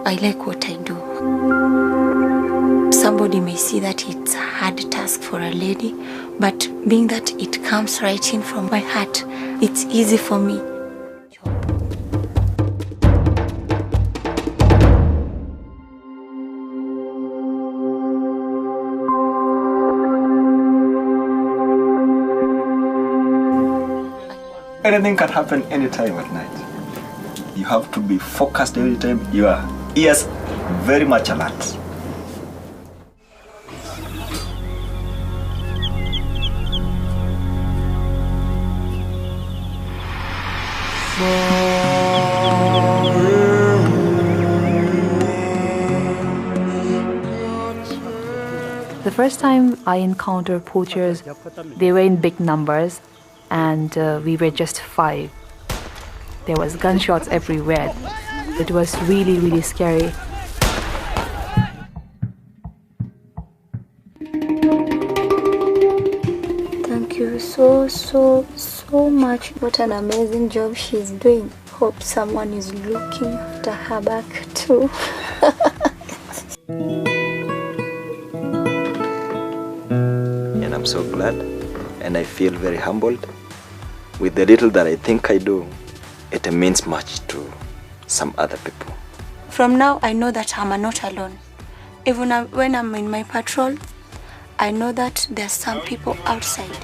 I like what I do. Somebody may see that it's a hard task for a lady, but being that it comes right in from my heart, it's easy for me. Anything can happen anytime at night. You have to be focused every time. Your ears very much alert. The first time I encountered poachers, they were in big numbers, and we were just 5. There was gunshots everywhere. It was really, really scary. Thank you so much. What an amazing job she's doing. Hope someone is looking after her back too. And I'm so glad, and I feel very humbled. With the little that I think I do, it means much to some other people. From now, I know that I'm not alone. Even when I'm in my patrol, I know that there's some people outside.